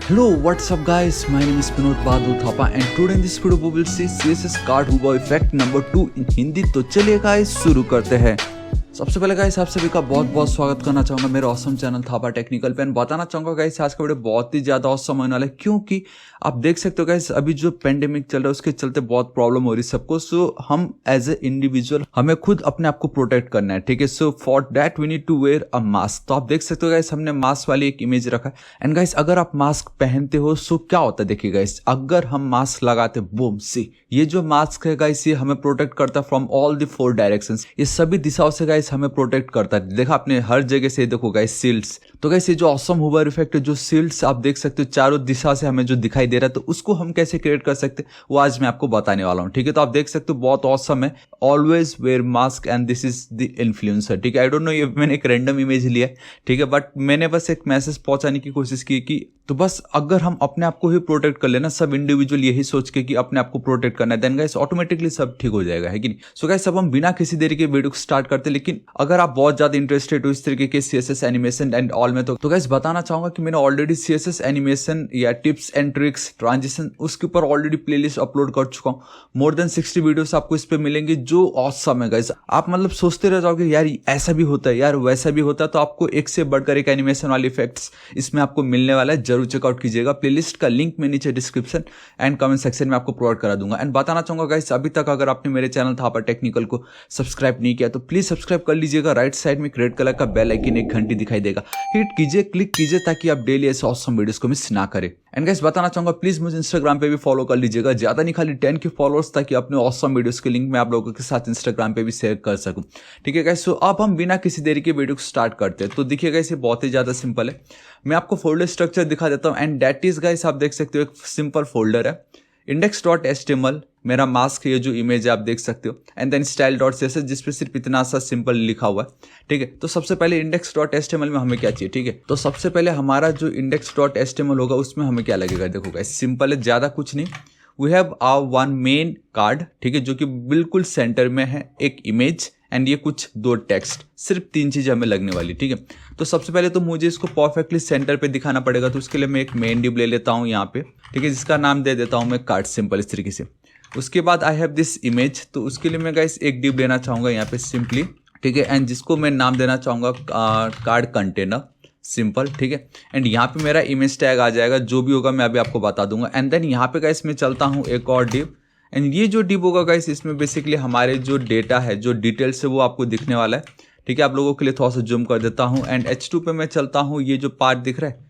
Hello, what's up guys? My name is Vinod Badhu Thapa and today in this video we will see CSS card हुआ effect number 2 इन हिंदी। तो चलिए guys शुरू करते हैं। सबसे पहले गाइस आप सभी का बहुत बहुत स्वागत करना चाहूंगा मेरे ऑसम चैनल थापा टेक्निकल पे। बताना चाहूंगा गाइस आज का वीडियो बहुत ही ज्यादा ऑसम होने वाला है, क्योंकि आप देख सकते हो गाइस अभी जो पेंडेमिक चल रहा है उसके चलते बहुत प्रॉब्लम हो रही है सबको। सो हम एज ए इंडिविजुअल हमें खुद अपने आप को प्रोटेक्ट करना है, ठीक है। So for that we need to wear a mask. तो आप देख सकते हो गाइस हमने मास्क वाली एक इमेज रखा है। एंड गाइस अगर आप मास्क पहनते हो सो क्या होता है देखिए गाइस, अगर हम मास्क लगाते बूम सी, ये जो मास्क है गाइस ये हमें प्रोटेक्ट करता है फ्रॉम ऑल द 4 डायरेक्शंस। ये सभी दिशाओं से गाइस हमें प्रोटेक्ट करता है। देखा आपने हर जगह से, देखो गाइस सील्ड्स। तो गाइस ये जो ऑसम हुबर इफेक्ट है, जो सील्ड्स आप देख सकते हो चारों दिशा से हमें जो दिखाई दे रहा है, तो उसको हम कैसे क्रिएट कर सकते हैं वो आज मैं आपको बताने वाला हूं, ठीक है। तो आप देख सकते हो बहुत ऑसम है। Always wear mask and this is the influencer, ठीक है। आई डोंट नो, ये मैंने एक रैंडम इमेज लिया है, ठीक है, बट मैंने बस एक मैसेज पहुंचाने की कोशिश की कि तो बस अगर हम अपने आप को ही प्रोटेक्ट कर लेना, सब इंडिविजुअल यही सोच के कि अपने आप को प्रोटेक्ट करना है, देन गाइस ऑटोमेटिकली सब ठीक हो जाएगा, है कि नहीं। सो गाइस अब हम बिना किसी देरी के वीडियो को स्टार्ट करते हैं। लेकिन अगर आप बहुत ज्यादा इंटरेस्टेड हो इस तरीके के सीएसएस एनिमेशन एंड ऑल में, तो गाइस बताना चाहूंगा कि मैंने ऑलरेडी सीएसएस एनिमेशन या टिप्स एंड ट्रिक्स ट्रांजिशन उसके ऊपर ऑलरेडी प्लेलिस्ट अपलोड कर चुका हूं। मोर देन 60 वीडियोस आपको इस पे मिलेंगे जो ऑसम है गाइस। आप मतलब सोचते रह जाओगे यार ऐसा भी होता है, यार वैसा भी होता है। तो आपको एक से बढ़कर एक एनिमेशन वाले इफेक्ट्स इसमें आपको मिलने वाला है, जरूर चेकआउट कीजिएगा। प्लेलिस्ट का लिंक मैं नीचे डिस्क्रिप्शन एंड कमेंट सेक्शन में आपको प्रोवाइड करा दूंगा। एंड बताना चाहूंगा गाइस अभी तक अगर आपने मेरे चैनल थापा टेक्निकल को सब्सक्राइब नहीं किया तो प्लीज सब्सक्राइब कर लीजिएगा। राइट साइड में एक रेड कलर का बेल आइकन एक घंटी दिखाई देगा, हिट कीजिए, क्लिक कीजिए ताकि आप डेली ऐसे ऑसम वीडियोस को मिस ना करें। एंड गाइस बताना चाहूंगा प्लीज मुझे इंस्टाग्राम पे भी फॉलो कर लीजिएगा, ज्यादा नहीं खाली 10 के फॉलोअर्स, ताकि अपने ऑसम वीडियोस के लिंक मैं आप लोगों के साथ इंस्टाग्राम पे भी शेयर कर सकूं, ठीक है गाइस। सो अब हम बिना किसी देरी के वीडियो को स्टार्ट करते हैं। तो देखिए गाइस ये बहुत ही ज्यादा सिंपल है। मैं आपको फोल्डर स्ट्रक्चर दिखा देता हूं एंड दैट इज गाइस आप देख सकते हो एक सिंपल फोल्डर है index.html, मेरा मास्क ये जो इमेज है आप देख सकते हो, एंड देन style.css जिसपे सिर्फ इतना सा सिंपल लिखा हुआ है, ठीक है। तो सबसे पहले index.html में हमें क्या चाहिए, ठीक है। तो सबसे पहले हमारा जो index.html होगा उसमें हमें क्या लगेगा, देखो गाइस सिंपल है, ज्यादा कुछ नहीं। We have our one main card, ठीक है, जो कि बिल्कुल सेंटर में है, एक इमेज एंड ये कुछ 2 टेक्स्ट, सिर्फ 3 चीजें हमें लगने वाली, ठीक है। तो सबसे पहले तो मुझे इसको परफेक्टली सेंटर पे दिखाना पड़ेगा, तो उसके लिए मैं एक मेन डिव ले लेता हूँ यहाँ पे, ठीक है, जिसका नाम दे देता हूँ मैं कार्ड, सिंपल इस तरीके से। उसके बाद आई हैव दिस इमेज, तो उसके लिए मैं गाइस एक डिव लेना चाहूंगा यहाँ पे सिंपली, ठीक है, एंड जिसको मैं नाम देना चाहूंगा कार्ड कंटेनर, सिंपल, ठीक है। एंड यहाँ पे मेरा इमेज टैग आ जाएगा, जो भी होगा मैं अभी आपको बता दूंगा। एंड देन यहाँ पे गाइस मैं चलता हूँ एक और डिव, एंड ये जो डिव होगा गाइस इसमें बेसिकली हमारे जो डेटा है, जो डिटेल्स है वो आपको दिखने वाला है, ठीक है। आप लोगों के लिए थोड़ा सा जूम कर देता हूँ एंड H2 पे मैं चलता हूँ। ये जो पार्ट दिख रहा है,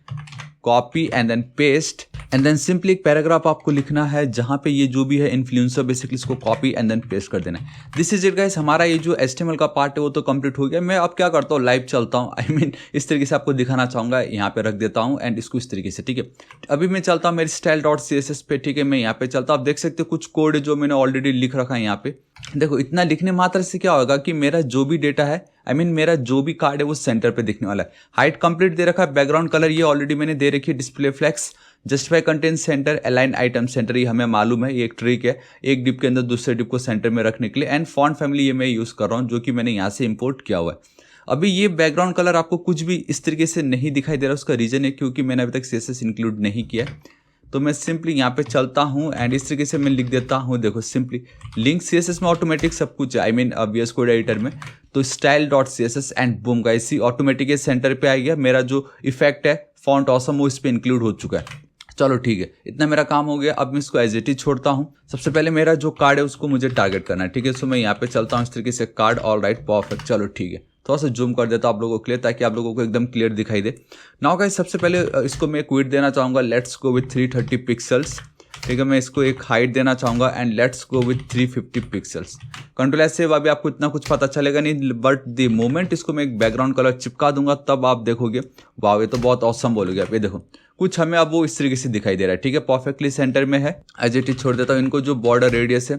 copy and then paste, and then simply एक पैराग्राफ आपको लिखना है जहां पे ये जो भी है इन्फ्लुएंसर, बेसिकली इसको कॉपी एंड देन पेस्ट कर देना है। दिस इज इट गाइस, हमारा ये जो HTML का पार्ट है वो तो कंप्लीट हो गया। मैं अब क्या करता हूँ, लाइव चलता हूँ, आई मीन इस तरीके से आपको दिखाना चाहूंगा। यहाँ पे रख देता हूँ एंड इसको इस तरीके से, ठीक है। अभी मैं चलता हूँ मेरी style.css पे, ठीक है। मैं यहाँ पे चलता हूँ, आप देख सकते हो कुछ कोड जो मैंने ऑलरेडी लिख रखा है यहाँ पे। देखो इतना लिखने मात्र से क्या होगा कि मेरा जो भी डेटा है, आई मीन मेरा जो भी कार्ड है वो सेंटर पे दिखने वाला है। हाइट कंप्लीट दे रखा है, बैकग्राउंड कलर ये ऑलरेडी मैंने दे रखी है, display flex, justify content center, align item center, ये हमें मालूम है, ये एक ट्रिक है एक डिप के अंदर दूसरे डिप को सेंटर में रखने के लिए। एंड फॉन्ट फैमिली ये मैं यूज कर रहा हूँ जो कि मैंने यहाँ से इंपोर्ट किया हुआ है। अभी ये बैकग्राउंड कलर आपको कुछ भी इस तरीके से नहीं दिखाई दे रहा, उसका रीजन है क्योंकि मैंने अभी तक CSS इंक्लूड नहीं किया है। तो मैं सिंपली यहाँ पे चलता हूँ एंड इस तरीके से मैं लिख देता हूँ, देखो सिंपली लिंक CSS में ऑटोमेटिक सब कुछ है, I mean VS code editor में। तो style.css and boom guys automatic centre पे आ गया। मेरा जो इफेक्ट है फॉन्ट ऑसम वो इस पे इंक्लूड हो चुका है। चलो ठीक है, इतना मेरा काम हो गया। अब मैं इसको एज इट इज छोड़ता हूँ। सबसे पहले मेरा जो कार्ड है उसको मुझे टारगेट करना है, ठीक है। सो मैं यहाँ पे चलता हूँ इस तरीके से, कार्ड, ऑल राइट, परफेक्ट, चलो ठीक है। थोड़ा सा जूम कर देता हूँ आप लोगों के लिए ताकि आप लोगों को एकदम क्लियर दिखाई दे। नाउ गाइस सबसे पहले इसको मैं एक विड्थ देना चाहूँगा, लेट्स गो विथ 330 पिक्सल्स, ठीक है। मैं इसको एक हाइट देना चाहूँगा and let's go with 350 pixels. Control S से अभी आपको इतना कुछ पता चलेगा नहीं, बट द मोमेंट इसको मैं एक बैकग्राउंड कलर चिपका दूंगा तब आप देखोगे वाह ये तो बहुत ऑसम बोलोगे आप। ये देखो कुछ हमें अब वो इस तरीके से दिखाई दे रहा है, ठीक है, परफेक्टली सेंटर में है। एज इट इज छोड़ देता हूँ इनको। जो बॉर्डर रेडियस है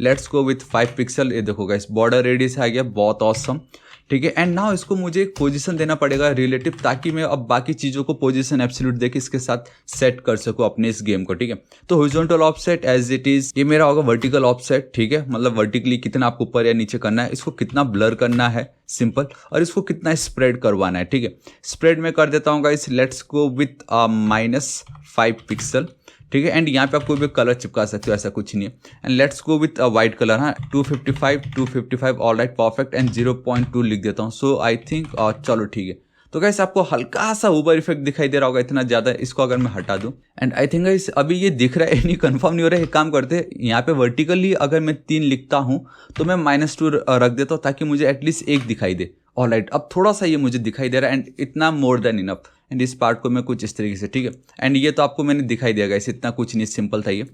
लेट्स गो विथ 5 पिक्सल, ये देखो गाइस बॉर्डर रेडियस आ गया, बहुत ऑसम, ठीक है। एंड नाउ इसको मुझे एक पोजीशन देना पड़ेगा रिलेटिव, ताकि मैं अब बाकी चीज़ों को पोजीशन एब्सोल्यूट देके इसके साथ सेट कर सकूँ अपने इस गेम को, ठीक है। तो horizontal offset as it is, ये मेरा होगा वर्टिकल ऑफसेट, ठीक है, मतलब वर्टिकली कितना आपको ऊपर या नीचे करना है, इसको कितना ब्लर करना है सिंपल, और इसको कितना स्प्रेड करवाना है, ठीक है। स्प्रेड में कर देता हूँ guys, let's go with -5 pixel, ठीक है। एंड यहाँ पे आप कोई भी कलर चिपका सकते हो, ऐसा कुछ नहीं है। And let's go with white colour, हाँ 255 ऑल राइट परफेक्ट, एंड 0.2 लिख देता हूँ। सो आई थिंक चलो ठीक है। तो गाइस आपको हल्का सा ऊबर इफेक्ट दिखाई दे रहा होगा, इतना ज़्यादा, इसको अगर मैं हटा दूँ, एंड आई थिंक गाइस अभी ये दिख रहा है नहीं, कंफर्म नहीं हो रहा है। एक काम करते हैं, यहाँ पे वर्टिकली अगर मैं 3 लिखता हूँ तो मैं -2 रख देता हूँ, ताकि मुझे एटलीस्ट 1 दिखाई दे। ऑलराइट, अब थोड़ा सा ये मुझे दिखाई दे रहा है, एंड इतना मोर देन इनफ। एंड इस पार्ट को मैं कुछ इस तरीके से, ठीक है। एंड ये तो आपको मैंने दिखाई दिया गाइस, इतना कुछ नहीं, सिंपल था ये।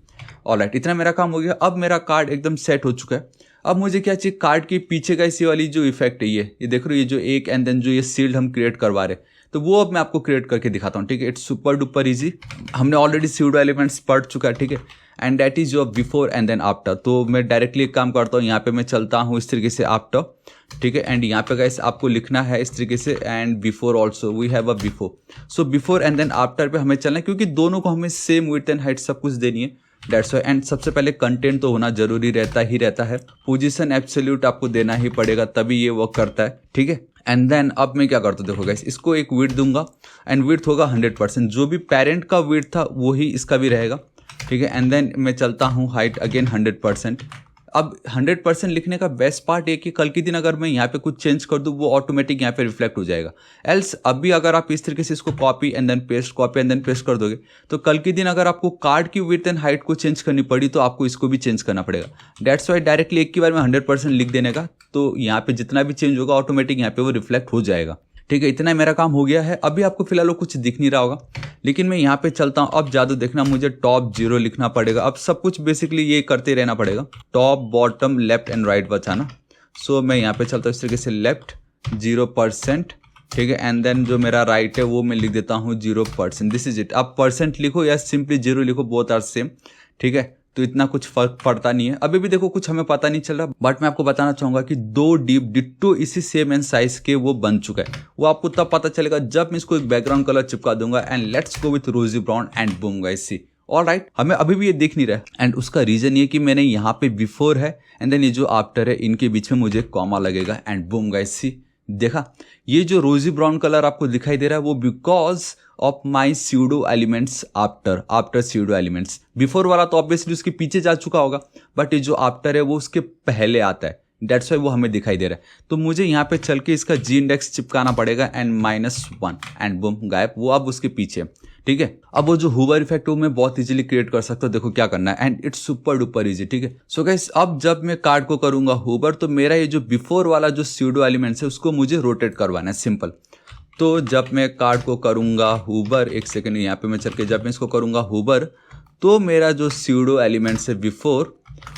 ऑलराइट, इतना मेरा काम हो गया। अब मेरा कार्ड एकदम सेट हो चुका है। अब मुझे क्या चाहिए, कार्ड के पीछे का इसी वाली जो इफेक्ट है, ये देख रहे हो, ये जो एक एंड देन जो ये सील्ड हम क्रिएट करवा रहे हैं, तो वो अब मैं आपको क्रिएट करके दिखाता हूँ, ठीक है। इट्स सुपर डुपर इजी, हमने ऑलरेडी स्यूडो एलिमेंट्स पढ़ चुका है, ठीक है। And that is your before and then after. तो मैं डायरेक्टली एक काम करता हूँ, यहाँ पे मैं चलता हूँ इस तरीके से आफ्टर, ठीक है। एंड यहाँ पे गाइस आपको लिखना है इस तरीके से, and before also we have a before. So before and then after पे हमें चलना है, क्योंकि दोनों को हमें सेम विड्थ एंड हाइट सब कुछ देनी है, दैट्स वाई। एंड सबसे पहले कंटेंट तो होना जरूरी रहता है। पोजीशन एब्सोल्यूट आपको देना ही पड़ेगा, तभी ये वर्क करता है, ठीक है। एंड देन अब मैं क्या करता हूँ, देखो गाइस, इसको एक विड्थ दूंगा, एंड विड्थ होगा 100%। जो भी पेरेंट का विड्थ था वही इसका भी रहेगा, ठीक है। एंड देन मैं चलता हूँ हाइट अगेन 100%। अब 100% लिखने का बेस्ट पार्ट है कि कल के दिन अगर मैं यहाँ पे कुछ चेंज कर दूँ, वो ऑटोमेटिक यहाँ पे रिफ्लेक्ट हो जाएगा। एल्स अभी अगर आप इस तरीके से इसको कॉपी एंड देन पेस्ट कर दोगे, तो कल के दिन अगर आपको कार्ड की विड्थ एंड हाइट को चेंज करनी पड़ी, तो आपको इसको भी चेंज करना पड़ेगा। दैट्स वाई डायरेक्टली एक ही बार में 100% लिख देने का, तो यहाँ पे जितना भी चेंज होगा ऑटोमेटिक यहाँ पे वो रिफ्लेक्ट हो जाएगा, ठीक है। इतना मेरा काम हो गया है। अभी आपको फिलहाल वो कुछ दिख नहीं रहा होगा, लेकिन मैं यहाँ पे चलता हूँ। अब ज़्यादा देखना, मुझे टॉप 0 लिखना पड़ेगा। अब सब कुछ बेसिकली ये करते रहना पड़ेगा, top bottom left and right बचाना। सो मैं यहाँ पे चलता हूँ इस तरीके से, लेफ्ट 0%, ठीक है। एंड देन जो मेरा राइट है वो मैं लिख देता हूँ 0%। This is it. आप परसेंट लिखो या सिंपली 0 लिखो, बोथ आर सेम, ठीक है। तो इतना कुछ फर्क पड़ता नहीं है। अभी भी देखो कुछ हमें पता नहीं चल रहा, बट मैं आपको बताना चाहूंगा कि 2 डीप डिट्टो इसी सेम एंड साइज के वो बन चुका है। वो आपको तब पता चलेगा जब मैं इसको एक बैकग्राउंड कलर चिपका दूंगा। And let's go with rosy brown and boom guys, see alright, हमें अभी भी ये दिख नहीं रहा है। एंड उसका रीजन ये कि मैंने यहाँ पे बिफोर है एंड देन ये जो आफ्टर है, इनके बीच में मुझे कॉमा लगेगा। एंड बूम गाइस, सी देखा, ये जो रोजी ब्राउन कलर आपको दिखाई दे रहा है वो because of my pseudo elements after pseudo elements. Before वाला तो ऑब्वियसली उसके पीछे जा चुका होगा, बट ये जो आफ्टर है वो उसके पहले आता है, दैट्स वाई वो हमें दिखाई दे रहा है। तो मुझे यहाँ पे चल के इसका जी इंडेक्स चिपकाना पड़ेगा, एंड -1 एंड बूम गायब, वो अब उसके पीछे, ठीक है। अब वो जो हूवर इफेक्ट है वो मैं बहुत इजीली क्रिएट कर सकता हूँ। देखो क्या करना है, and it's super duper easy, ठीक है। सो गाइस अब जब मैं कार्ड को करूंगा हूवर, तो मेरा ये जो बिफोर वाला जो स्यूडो एलिमेंट्स है उसको मुझे रोटेट करवाना है, सिंपल। तो जब मैं कार्ड को करूंगा हूवर, एक सेकेंड यहाँ पे मैं चल के, जब मैं इसको करूंगा हूवर, तो मेरा जो स्यूडो एलिमेंट्स है बिफोर,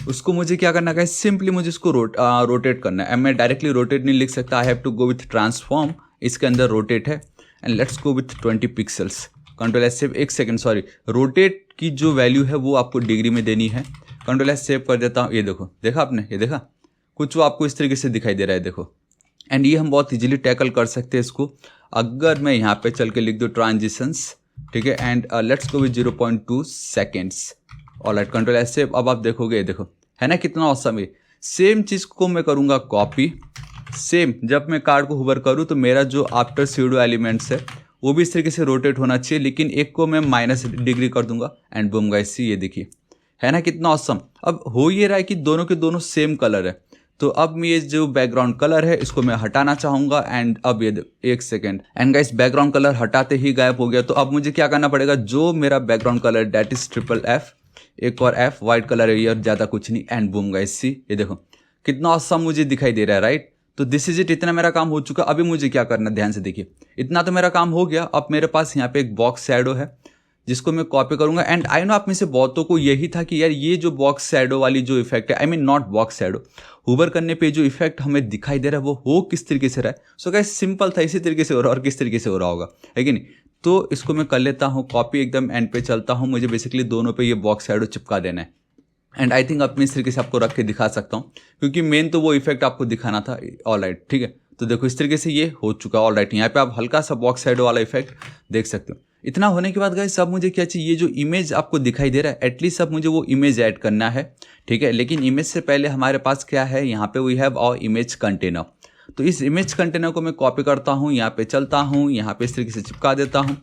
उसको मुझे क्या करना है, सिंपली मुझे इसको रोटेट करना है। मैं डायरेक्टली रोटेट नहीं लिख सकता, I have to go with transform, इसके अंदर रोटेट है। And let's go with 20 pixels, control S save, एक सेकेंड सॉरी, रोटेट की जो वैल्यू है वो आपको डिग्री में देनी है। कंट्रोल एस सेव कर देता हूँ। ये देखो, देखा आपने, ये देखा कुछ वो आपको इस तरीके से दिखाई दे रहा है, देखो। एंड ये हम बहुत इजीली टैकल कर सकते हैं इसको, अगर मैं यहाँ पे चल के लिख दूँ ट्रांजिशंस, ठीक है। And let's go with 0.2 seconds, alright, control S save. अब आप देखोगे, देखो है ना कितना ऑसम है। सेम चीज़ को मैं करूँगा कॉपी, सेम जब मैं कार्ड को हूवर करूँ तो मेरा जो आफ्टर स्यूडो एलिमेंट्स है वो भी इस तरीके से रोटेट होना चाहिए, लेकिन एक को मैं -डिग्री कर दूंगा। एंड बूम गाइस, ये देखिए है ना कितना ऑसम। अब हो ये रहा है कि दोनों के दोनों सेम कलर है। तो अब ये जो बैकग्राउंड कलर है इसको मैं हटाना चाहूँगा। एंड अब ये एक second, and guys background colour हटाते ही गायब हो गया। तो अब मुझे क्या करना पड़ेगा, जो मेरा background colour that is FFF, एक और F, वाइट कलर है ये, और ज़्यादा कुछ नहीं। एंड बूम गाइस, सी ये देखो कितना ऑसम मुझे दिखाई दे रहा है, राइट। तो दिस इज इट, इतना मेरा काम हो चुका। अभी मुझे क्या करना, ध्यान से देखिए, इतना तो मेरा काम हो गया। अब मेरे पास यहाँ पे एक बॉक्स शैडो है जिसको मैं कॉपी करूंगा। एंड आई नो आप में से बहुतों को यही था कि यार ये जो बॉक्स शैडो वाली जो इफेक्ट है, I mean not box shadow, Hoover करने पे जो इफेक्ट हमें दिखाई दे रहा है वो हो किस तरीके से रहा है। सो गाइस सिंपल था, इसी तरीके से हो रहा है, और किस तरीके से हो रहा होगा, है कि नहीं। तो इसको मैं कर लेता हूँ कॉपी, एकदम एंड पे चलता हूँ। मुझे बेसिकली दोनों पे ये बॉक्स शैडो चिपका देना है। एंड आई थिंक अपने इस तरीके से आपको रख के दिखा सकता हूँ, क्योंकि मेन तो वो इफेक्ट आपको दिखाना था, ऑलराइट, ठीक है। तो देखो इस तरीके से ये हो चुका है। ऑल राइट, यहाँ पे आप हल्का सा बॉक्स शैडो वाला इफेक्ट देख सकते हो। इतना होने के बाद गाइस अब मुझे क्या चाहिए, ये जो इमेज आपको दिखाई दे रहा है एटलीस्ट अब मुझे वो इमेज ऐड करना है, ठीक है। लेकिन इमेज से पहले हमारे पास क्या है, यहाँ पे we have our image container. तो इस इमेज कंटेनर को मैं कॉपी करता हूँ, यहाँ पे चलता हूँ, यहाँ पे इस तरीके से चिपका देता हूँ।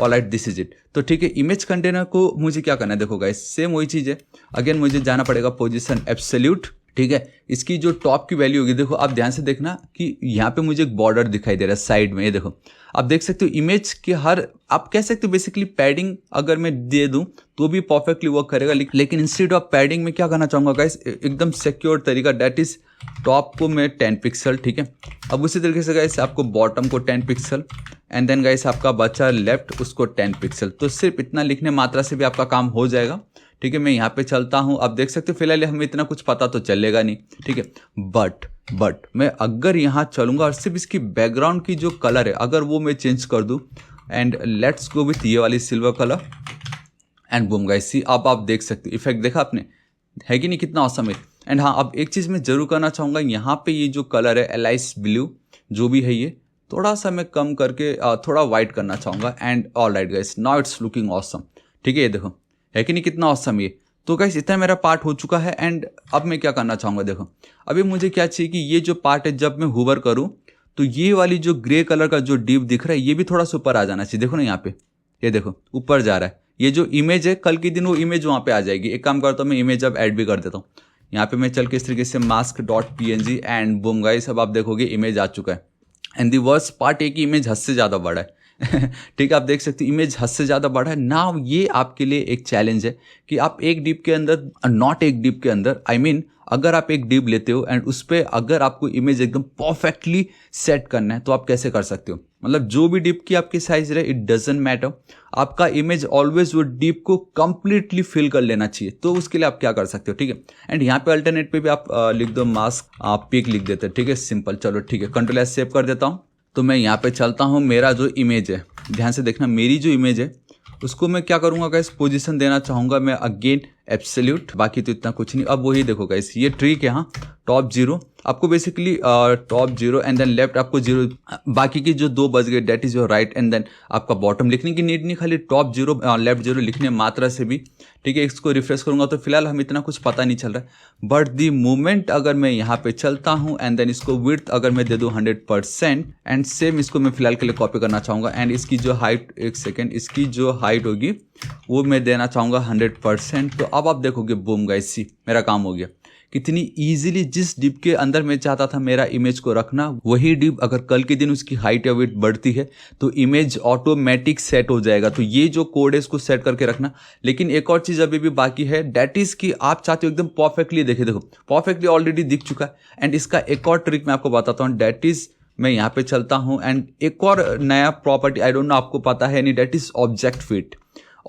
Alright, this is it. तो ठीक है, इमेज कंटेनर को मुझे क्या करना है, देखो गाइस सेम वही चीज़ है। अगेन मुझे जाना पड़ेगा पोजीशन एब्सोल्यूट, ठीक है। इसकी जो टॉप की वैल्यू होगी, देखो आप ध्यान से देखना कि यहाँ पे मुझे एक बॉर्डर दिखाई दे रहा है साइड में, ये देखो आप देख सकते हो। इमेज के हर आप कह सकते हो बेसिकली पैडिंग अगर मैं दे दूं तो भी परफेक्टली वर्क करेगा, लेकिन इंस्टेड ऑफ पैडिंग में क्या करना चाहूँगा गाइस, एकदम सिक्योर तरीका, दैट इज टॉप को मैं 10 पिक्सल, ठीक है। अब उसी तरीके से गाइस आपको बॉटम को 10 पिक्सल एंड देन गाइस आपका बचा लेफ्ट उसको 10 पिक्सल। तो सिर्फ इतना लिखने मात्रा से भी आपका काम हो जाएगा, ठीक है। मैं यहाँ पे चलता हूँ, आप देख सकते हो फिलहाल हमें इतना कुछ पता तो चलेगा नहीं, ठीक है। बट मैं अगर यहाँ चलूँगा और सिर्फ इसकी बैकग्राउंड की जो कलर है अगर वो मैं चेंज कर दूँ एंड लेट्स गो विथ ये वाली silver colour and boom guys see, अब आप देख सकते हो इफेक्ट देखा आपने, है कि नहीं, कितना औसम है। एंड हाँ, अब एक चीज़ मैं जरूर करना चाहूँगा, यहाँ पे ये जो कलर है एलाइस ब्लू जो भी है ये थोड़ा सा मैं कम करके थोड़ा वाइट करना चाहूँगा। And all right guys, now it's looking awesome, ठीक है। ये देखो है कि नहीं, कितना औसम ये। तो गाइस इतना मेरा पार्ट हो चुका है एंड अब मैं क्या करना चाहूँगा, देखो अभी मुझे क्या चाहिए कि ये जो पार्ट है जब मैं हूवर करूँ तो ये वाली जो ग्रे कलर का जो डीप दिख रहा है ये भी थोड़ा सा ऊपर आ जाना चाहिए। देखो ना यहाँ पे, ये देखो ऊपर जा रहा है। ये जो इमेज है कल के दिन वो इमेज वहाँ पे आ जाएगी। एक काम करता हूँ मैं इमेज अब ऐड भी कर देता हूँ। यहाँ पे मैं चल के इस तरीके से mask.png एंड बूम गाइस, अब आप देखोगे इमेज आ चुका है। एंड दी वर्स्ट पार्ट है कि इमेज हद से ज़्यादा बड़ा है ठीक है, आप देख सकते हो इमेज हद से ज़्यादा बड़ा है। नाउ ये आपके लिए एक चैलेंज है कि आप एक डीप के अंदर, नॉट एक डीप के अंदर, आई मीन अगर आप एक डीप लेते हो एंड उस पर अगर आपको इमेज एकदम परफेक्टली सेट करना है तो आप कैसे कर सकते हो। मतलब जो भी डीप की आपकी साइज रहे, इट डजेंट मैटर, आपका इमेज ऑलवेज वो डीप को कंप्लीटली फिल कर लेना चाहिए। तो उसके लिए आप क्या कर सकते हो, ठीक है। एंड यहाँ पे अल्टरनेट पे भी आप लिख दो मास्क, आप पिक लिख देते हो, ठीक है, सिंपल। चलो ठीक है, कंट्रोल एस सेव कर देता हूँ। तो मैं यहाँ पे चलता हूँ, मेरा जो इमेज है ध्यान से देखना, मेरी जो इमेज है उसको मैं क्या करूँगा गाइस, पोजीशन देना चाहूँगा मैं अगेन एब्सोल्यूट, बाकी तो इतना कुछ नहीं। अब वही देखो गाइस, ये ट्रिक है, हाँ टॉप 0 आपको basically top 0 and then left आपको 0, बाकी की जो 2 बज गए that is your right and then आपका बॉटम लिखने की नीड नहीं, खाली टॉप 0 लेफ्ट 0 लिखने मात्रा से भी, ठीक है। इसको रिफ्रेश करूंगा तो फिलहाल हम इतना कुछ पता नहीं चल रहा है, बट दी मोमेंट अगर मैं यहाँ पे चलता हूँ एंड देन इसको विड्थ अगर मैं दे दूँ 100% एंड सेम इसको मैं फिलहाल के लिए कॉपी करना चाहूँगा एंड इसकी जो हाइट, एक सेकेंड, इसकी जो हाइट होगी वो मैं देना चाहूँगा 100%। तो अब आप देखोगे बूम गाइस सी, मेरा काम हो गया। कितनी इजीली जिस डिप के अंदर मैं चाहता था मेरा इमेज को रखना, वही डिप अगर कल के दिन उसकी हाइट या वेट बढ़ती है तो इमेज ऑटोमेटिक सेट हो जाएगा। तो ये जो कोड है इसको सेट करके रखना। लेकिन एक और चीज़ अभी भी बाकी है, डेट इज़ कि आप चाहते हो एकदम परफेक्टली, देखो परफेक्टली ऑलरेडी दिख चुका है। एंड इसका एक और ट्रिक मैं आपको बताता हूँ, डेट इज़ मैं यहाँ पे चलता हूँ एंड एक और नया प्रॉपर्टी, आई डोंट नो आपको पता है नहीं, that is object fit.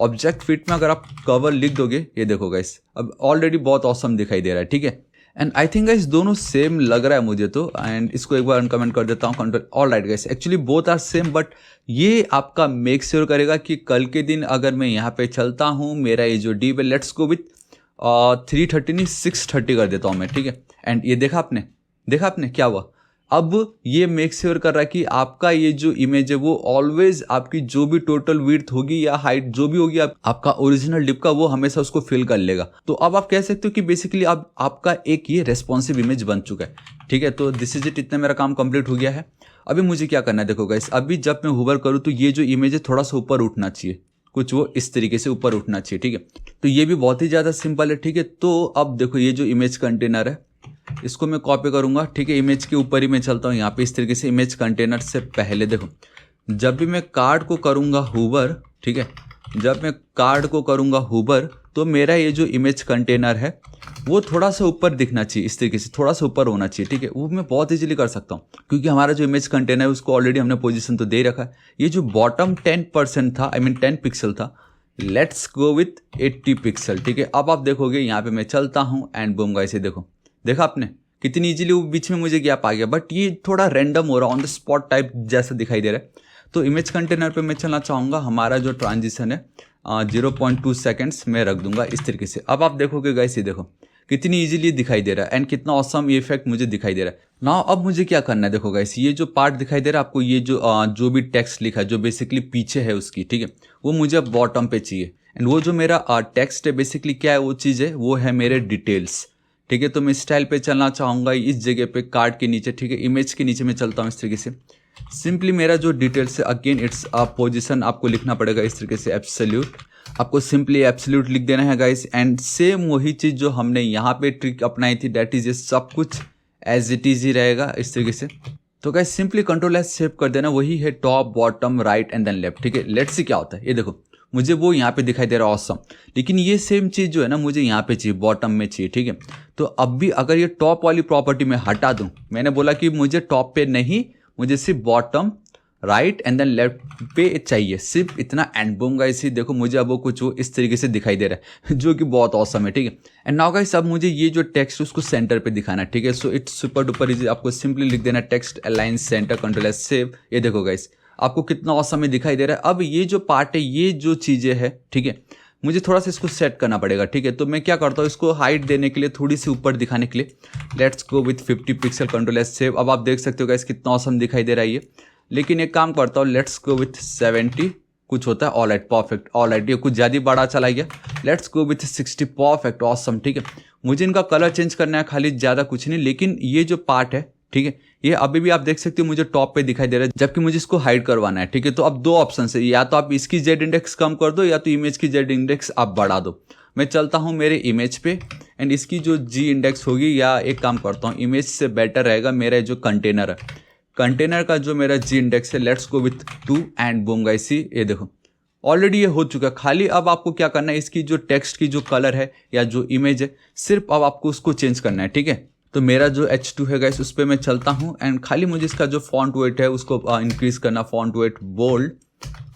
Object fit में अगर आप कवर लिख दोगे, ये देखो गाइस अब ऑलरेडी बहुत ऑसम दिखाई दे रहा है, ठीक है। एंड आई थिंक गाइस दोनों सेम लग रहा है मुझे तो, एंड इसको एक बार अनकमेंट कर देता हूँ, control all right guys, actually both are same, but ये आपका मेक श्योर करेगा कि कल के दिन अगर मैं यहाँ पे चलता हूँ, मेरा ये जो डीप है, लेट्स गो विथ 330 नहीं 630 कर देता हूँ मैं, ठीक है। एंड ये देखा आपने क्या हुआ, अब ये मेक श्योर कर रहा है कि आपका ये जो इमेज है वो ऑलवेज आपकी जो भी टोटल विड्थ होगी या हाइट जो भी होगी आपका ओरिजिनल डिप का, वो हमेशा उसको फिल कर लेगा। तो अब आप कह सकते हो कि बेसिकली अब आपका एक ये रेस्पॉन्सिव इमेज बन चुका है, ठीक है। तो दिस इज इट, इतना मेरा काम कंप्लीट हो गया है। अभी मुझे क्या करना है, देखो गाइस, अभी जब मैं हूवर करूँ तो ये जो इमेज है थोड़ा सा ऊपर उठना चाहिए, कुछ वो इस तरीके से ऊपर उठना चाहिए, ठीक है। तो ये भी बहुत ही ज़्यादा सिंपल है, ठीक है। तो अब देखो ये जो इमेज कंटेनर है इसको मैं कॉपी करूंगा, ठीक है। इमेज के ऊपर ही मैं चलता हूँ यहाँ पे इस तरीके से। इमेज कंटेनर से पहले देखो, जब भी मैं कार्ड को करूंगा हूवर, ठीक है, जब मैं कार्ड को करूंगा हूवर तो मेरा ये जो इमेज कंटेनर है वो थोड़ा सा ऊपर दिखना चाहिए, इस तरीके से थोड़ा सा ऊपर होना चाहिए, ठीक है। वो मैं बहुत इजीली कर सकता हूँ क्योंकि हमारा जो इमेज कंटेनर है उसको ऑलरेडी हमने पोजीशन तो दे रखा है। ये जो बॉटम 10% था, आई मीन 10 पिक्सल था, लेट्स गो विथ 80 पिक्सल, ठीक है। अब आप देखोगे यहाँ पे मैं चलता हूँ एंड बूम गाइस, देखा आपने कितनी इजीली वो बीच में मुझे गैप आ गया, बट ये थोड़ा रैंडम हो रहा है, ऑन द स्पॉट टाइप जैसा दिखाई दे रहा है। तो इमेज कंटेनर पे मैं चलना चाहूँगा, हमारा जो ट्रांजिशन है 0.2 सेकेंड्स में रख दूंगा इस तरीके से। अब आप देखोगे गाइस, ये देखो कितनी इजीली दिखाई दे रहा है एंड कितना ऑसम ये इफेक्ट मुझे दिखाई दे रहा है। नाउ अब मुझे क्या करना है, देखो गाइस ये जो पार्ट दिखाई दे रहा है आपको, ये जो भी टेक्स्ट लिखा है जो बेसिकली पीछे है उसकी, ठीक है, वो मुझे अब बॉटम पे चाहिए। एंड वो जो मेरा टेक्स्ट है बेसिकली क्या है, वो चीज़ है, वो है मेरे डिटेल्स, ठीक है। तो मैं स्टाइल पे चलना चाहूँगा इस जगह पे, कार्ड के नीचे, ठीक है, इमेज के नीचे मैं चलता हूँ इस तरीके से। सिंपली मेरा जो डिटेल्स है अगेन इट्स पोजीशन आपको लिखना पड़ेगा इस तरीके से, एब्सोल्यूट, आपको सिंपली एब्सोल्यूट लिख देना है गाइस। एंड सेम वही चीज़ जो हमने यहाँ पे ट्रिक अपनाई थी, दैट इज ये सब कुछ एज इट इज ही रहेगा इस तरीके से। तो guys simply control S save कर देना, वही है top bottom right and then left, ठीक है। लेट्स सी क्या होता है, ये देखो मुझे वो यहाँ पे दिखाई दे रहा है ऑसम, लेकिन ये सेम चीज़ जो है ना मुझे यहाँ पे चाहिए, बॉटम में चाहिए, ठीक है। तो अब भी अगर ये टॉप वाली प्रॉपर्टी में हटा दूँ, मैंने बोला कि मुझे टॉप पे नहीं, मुझे सिर्फ bottom right and then left पे चाहिए, सिर्फ इतना। एंड बूम गाइस देखो मुझे अब वो कुछ वो इस तरीके से दिखाई दे रहा है जो कि बहुत ऑसम है, ठीक है। एंड नाउ गाइस अब मुझे ये जो टेक्स्ट है उसको सेंटर पे दिखाना है, ठीक है। So it's super duper easy, आपको सिंपली लिख देना text align centre, control S save. ये देखो गाइस आपको कितना ऑसम में दिखाई दे रहा है। अब ये जो पार्ट है, ये जो चीज़ें है, ठीक है, मुझे थोड़ा सा इसको सेट करना पड़ेगा, ठीक है। तो मैं क्या करता हूँ, इसको हाइट देने के लिए, थोड़ी सी ऊपर दिखाने के लिए, let's go with 50 pixel, control S save. अब आप देख सकते हो गाइस कितना ऑसम दिखाई दे रहा है ये। लेकिन एक काम करता हूँ, लेट्स गो विथ 70 कुछ होता है, all right perfect, all right, ये कुछ ज़्यादा बड़ा चला गया। Let's go with 60 perfect, awesome, ठीक है। मुझे इनका कलर चेंज करना है खाली, ज़्यादा कुछ नहीं। लेकिन ये जो पार्ट है, ठीक है, ये अभी भी आप देख सकते हो मुझे टॉप पे दिखाई दे रहा है, जबकि मुझे इसको हाइड करवाना है, ठीक है। तो अब दो ऑप्शन है, या तो आप इसकी जेड इंडेक्स कम कर दो, या तो इमेज की जेड इंडेक्स आप बढ़ा दो। मैं चलता हूँ मेरे इमेज पे एंड इसकी जो जी इंडेक्स होगी, या एक काम करता हूँ, इमेज से बेटर रहेगा मेरा जो कंटेनर है, कंटेनर का जो मेरा जी इंडेक्स है, let's go with 2 and boom guys ये देखो ऑलरेडी ये हो चुका है। खाली अब आपको क्या करना है, इसकी जो टेक्स्ट की जो कलर है या जो इमेज है, सिर्फ अब आपको उसको चेंज करना है, ठीक है। तो मेरा जो H2 है गाइस उस पर मैं चलता हूँ एंड खाली मुझे इसका जो फॉन्ट वेट है उसको इंक्रीज करना, फॉन्ट वेट बोल्ड,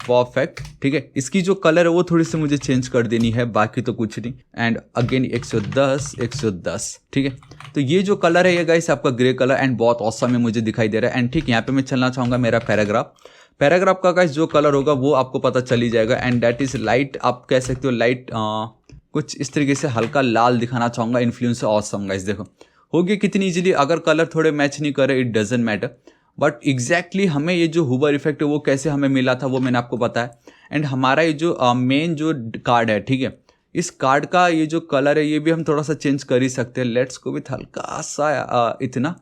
परफेक्ट, ठीक है। इसकी जो कलर है वो थोड़ी सी मुझे चेंज कर देनी है, बाकी तो कुछ नहीं। एंड अगेन 110, ठीक है। तो ये जो कलर है ये गाइस आपका ग्रे कलर एंड बहुत ऑसम में मुझे दिखाई दे रहा है। एंड ठीक यहाँ पे मैं चलना चाहूँगा मेरा पैराग्राफ का गाइस जो कलर होगा वो आपको पता चल ही जाएगा। एंड दैट इज लाइट, आप कह सकते हो लाइट, कुछ इस तरीके से हल्का लाल दिखाना चाहूँगा, इन्फ्लुएंस ऑसम गाइस। देखो हो गया कितनी इजीली, अगर कलर थोड़े मैच नहीं करे it doesn't matter, but exactly हमें ये जो हुबर इफेक्ट है वो कैसे हमें मिला था वो मैंने आपको बताया। एंड हमारा ये जो मेन जो कार्ड है, ठीक है, इस कार्ड का ये जो कलर है ये भी हम थोड़ा सा चेंज कर ही सकते हैं। लेट्स गो विथ हल्का सा इतना,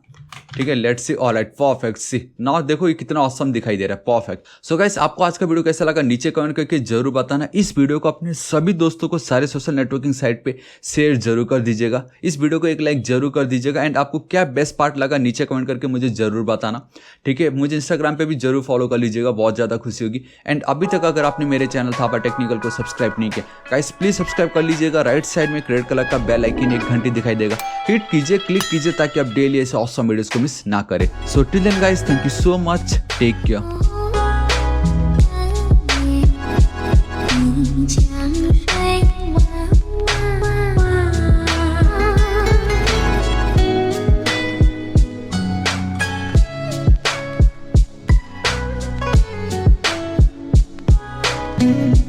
ठीक है। Let's see, alright perfect, see now देखो ये कितना ऑसम दिखाई दे रहा है, परफेक्ट। सो गाइस आपको आज का वीडियो कैसा लगा नीचे कमेंट करके जरूर बताना। इस वीडियो को अपने सभी दोस्तों को सारे सोशल नेटवर्किंग साइट पे शेयर जरूर कर दीजिएगा, इस वीडियो को एक लाइक जरूर कर दीजिएगा। एंड आपको क्या बेस्ट पार्ट लगा नीचे कमेंट करके मुझे जरूर बताना, ठीक है। मुझे इंस्टाग्राम पे भी जरूर फॉलो कर लीजिएगा, बहुत ज़्यादा खुशी होगी। एंड अभी तक अगर आपने मेरे चैनल थापा टेक्निकल को सब्सक्राइब नहीं किया गाइस प्लीज सब्सक्राइब कर लीजिएगा। राइट साइड में रेड कलर का बेल आइकन एक घंटी दिखाई देगा, हिट कीजिए, क्लिक कीजिए ताकि आप डेली ऐसे ऑसम वीडियोस को मिस ना करें। So till then guys, thank you so much, take care. Mm-hmm.